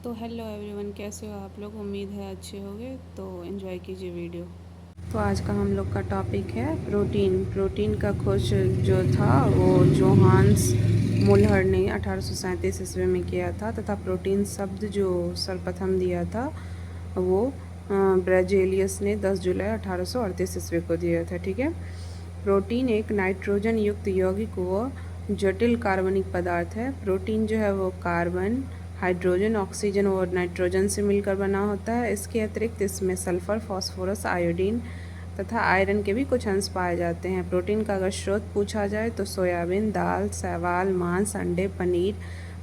तो hello everyone, कैसे हो आप लोग। उम्मीद है अच्छे होंगे। तो एंजॉय कीजिए वीडियो। तो आज का हम लोग का टॉपिक है प्रोटीन। प्रोटीन का खोज जो था वो जोहान्स मुलहर ने 1837 ईस्वी में किया था, तथा प्रोटीन शब्द जो सर्वप्रथम दिया था वो ब्राजेलियस ने 10 जुलाई 1838 ईस्वी को दिया था। ठीक है। प्रोटीन एक नाइट्रोजन युक्त यौगिक व जटिल कार्बनिक पदार्थ है। प्रोटीन जो है वो कार्बन, हाइड्रोजन, ऑक्सीजन और नाइट्रोजन से मिलकर बना होता है। इसके अतिरिक्त इसमें सल्फर, फास्फोरस, आयोडीन तथा आयरन के भी कुछ अंश पाए जाते हैं। प्रोटीन का अगर स्रोत पूछा जाए तो सोयाबीन, दाल, शैवाल, मांस, अंडे, पनीर,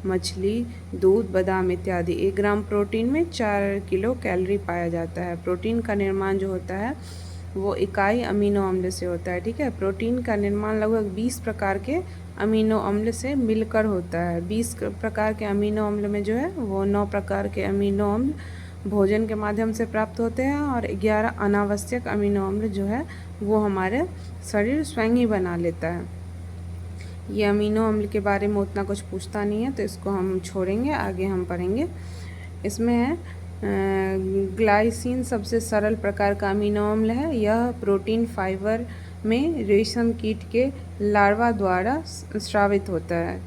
मछली, दूध, बादाम इत्यादि। 1 ग्राम प्रोटीन में 4 किलो कैलोरी पाया जाता है। प्रोटीन का निर्माण जो होता है वो इकाई अमीनो अम्ल से होता है। ठीक है। प्रोटीन का निर्माण लगभग 20 प्रकार के अमीनो अम्ल से मिलकर होता है। 20 प्रकार के अमीनो अम्ल में जो है वो 9 प्रकार के अमीनो अम्ल भोजन के माध्यम से प्राप्त होते हैं और 11 अनावश्यक अमीनो अम्ल जो है वो हमारे शरीर स्वयं ही बना लेता है। ये अमीनो अम्ल के बारे में उतना कुछ पूछता नहीं है तो इसको हम छोड़ेंगे, आगे हम पढ़ेंगे। इसमें है ग्लाइसिन सबसे सरल प्रकार का अमीनो अम्ल है। यह प्रोटीन फाइबर में रेशम कीट के लार्वा द्वारा स्रावित होता है।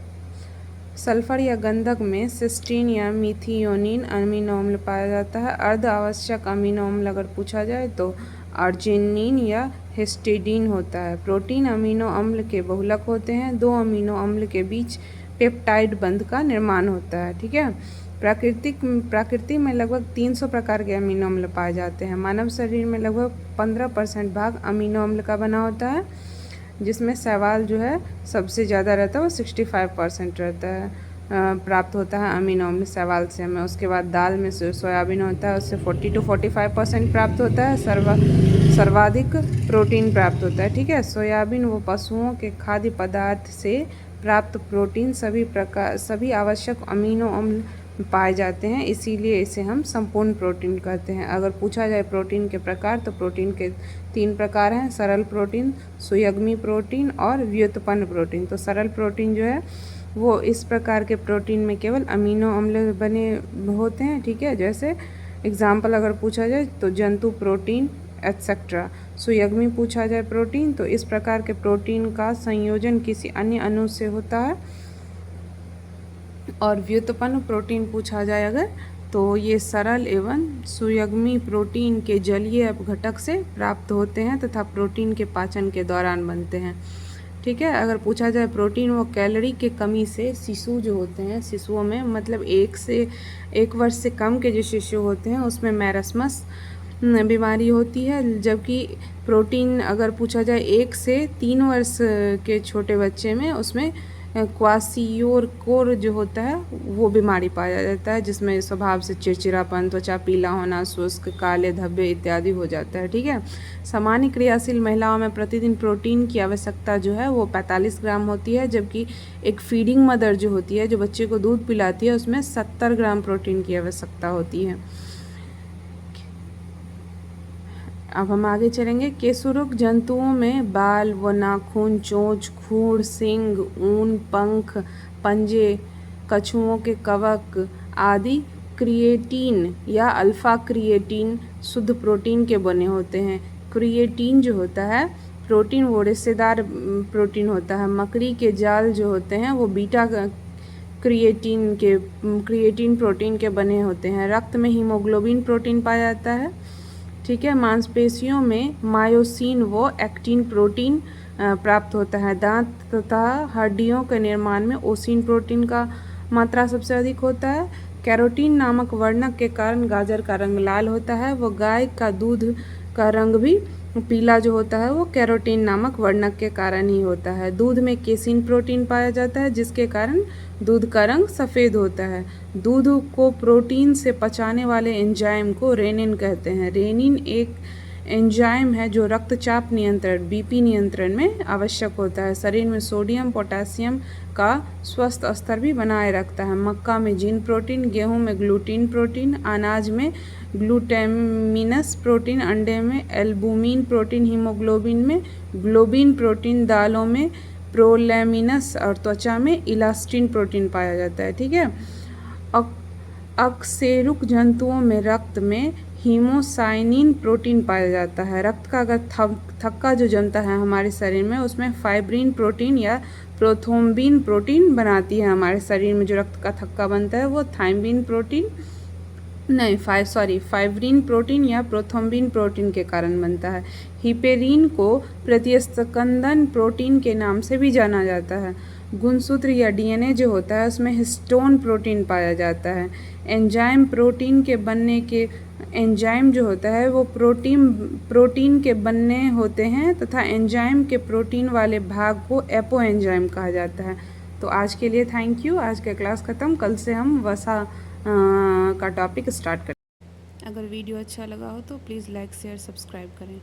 सल्फर या गंधक में सिस्टीन या मिथियोनिन अमीनो अम्ल पाया जाता है। अर्ध आवश्यक अमीनो अम्ल अगर पूछा जाए तो अर्जिनिन या हिस्टिडीन होता है। प्रोटीन अमीनो अम्ल के बहुलक होते हैं। 2 अमीनो अम्ल के बीच पेप्टाइड बंध का निर्माण होता है। ठीक है। प्रकृति में लगभग 300 प्रकार के अमीनो अम्ल पाए जाते हैं। मानव शरीर में लगभग 15% भाग अमीनो अम्ल का बना होता है, जिसमें शैवाल जो है सबसे ज़्यादा रहता है, वो 65% रहता है, प्राप्त होता है अमीनो अम्ल शैवाल से हमें। उसके बाद दाल में सोयाबीन होता है, उससे 40 to 45% प्राप्त होता है। सर्वाधिक प्रोटीन प्राप्त होता है। ठीक है। सोयाबीन वो पशुओं के खाद्य पदार्थ से प्राप्त प्रोटीन सभी आवश्यक अमीनो अम्ल पाए जाते हैं, इसीलिए इसे हम संपूर्ण प्रोटीन कहते हैं। अगर पूछा जाए प्रोटीन के प्रकार तो प्रोटीन के 3 प्रकार हैं: सरल प्रोटीन, सुयग्मी प्रोटीन और व्युत्पन्न प्रोटीन। तो सरल प्रोटीन जो है वो इस प्रकार के प्रोटीन में केवल अमीनो अम्ल बने होते हैं। ठीक है। जैसे एग्जाम्पल अगर पूछा जाए तो जंतु प्रोटीन एट्सेट्रा। सुयग्मी पूछा जाए प्रोटीन तो इस प्रकार के प्रोटीन का संयोजन किसी अन्य अणु से होता है। और व्युत्पन्न प्रोटीन पूछा जाए अगर तो ये सरल एवं सुयग्मी प्रोटीन के जलीय घटक से प्राप्त होते हैं तथा प्रोटीन के पाचन के दौरान बनते हैं। ठीक है। अगर पूछा जाए प्रोटीन वो कैलोरी के कमी से शिशु जो होते हैं, शिशुओं में मतलब 1 वर्ष से कम के जो शिशु होते हैं उसमें मैरस्मस बीमारी होती है। जबकि प्रोटीन अगर पूछा जाए 1 से 3 वर्ष के छोटे बच्चे में, उसमें क्वासियोरकोर जो होता है वो बीमारी पाया जाता है, जिसमें स्वभाव से चिड़चिड़ापन, त्वचा पीला होना, शुष्क, काले धब्बे इत्यादि हो जाता है। ठीक है। सामान्य क्रियाशील महिलाओं में प्रतिदिन प्रोटीन की आवश्यकता जो है वो 45 ग्राम होती है, जबकि एक फीडिंग मदर जो होती है, जो बच्चे को दूध पिलाती है, उसमें 70 ग्राम प्रोटीन की आवश्यकता होती है। अब हम आगे चलेंगे। केशुरुक जंतुओं में बाल व नाखून, चोंच, खूर, सींग, ऊन, पंख, पंजे, कछुओं के कवक आदि क्रिएटिन या अल्फा क्रिएटिन शुद्ध प्रोटीन के बने होते हैं। क्रिएटिन जो होता है प्रोटीन वो रेशेदार प्रोटीन होता है। मकड़ी के जाल जो होते हैं वो बीटा क्रिएटिन प्रोटीन के बने होते हैं। रक्त में हीमोग्लोबिन प्रोटीन पाया जाता है। ठीक है। मांसपेशियों में मायोसिन व एक्टिन प्रोटीन प्राप्त होता है। दांत तथा हड्डियों के निर्माण में ओसिन प्रोटीन का मात्रा सबसे अधिक होता है। कैरोटीन नामक वर्णक के कारण गाजर का रंग लाल होता है। वो गाय का दूध का रंग भी पीला जो होता है वो कैरोटीन नामक वर्णक के कारण ही होता है। दूध में केसिन प्रोटीन पाया जाता है, जिसके कारण दूध का रंग सफ़ेद होता है। दूध को प्रोटीन से पचाने वाले एंजाइम को रेनिन कहते हैं। रेनिन एक एंजाइम है जो रक्तचाप नियंत्रण बीपी नियंत्रण में आवश्यक होता है। शरीर में सोडियम पोटेशियम का स्वस्थ स्तर भी बनाए रखता है। मक्का में जिन प्रोटीन, गेहूं में ग्लूटीन प्रोटीन, अनाज में ग्लूटेमिनस प्रोटीन, अंडे में एल्बुमिन प्रोटीन, हीमोग्लोबिन में ग्लोबिन प्रोटीन, दालों में प्रोलैमिनस और त्वचा में इलास्टिन प्रोटीन पाया जाता है। ठीक है। अकशेरुक जंतुओं में रक्त में हीमोसाइनिन प्रोटीन पाया जाता है। रक्त का अगर थक्का जो जमता है हमारे शरीर में, उसमें फाइब्रिन प्रोटीन या प्रोथ्रोम्बिन प्रोटीन बनाती है। हमारे शरीर में जो रक्त का थक्का बनता है वो फाइब्रिन प्रोटीन या प्रोथ्रोम्बिन प्रोटीन के कारण बनता है। हिपेरिन को प्रतिस्कंदन प्रोटीन के नाम से भी जाना जाता है। गुणसूत्र या डीएनए जो होता है उसमें हिस्टोन प्रोटीन पाया जाता है। एंजाइम जो होता है वो प्रोटीन के बनने होते हैं तथा एंजाइम के प्रोटीन वाले भाग को एपो एंजाइम कहा जाता है। तो आज के लिए थैंक यू। आज का क्लास ख़त्म, कल से हम वसा का टॉपिक स्टार्ट करें। अगर वीडियो अच्छा लगा हो तो प्लीज़ लाइक शेयर सब्सक्राइब करें।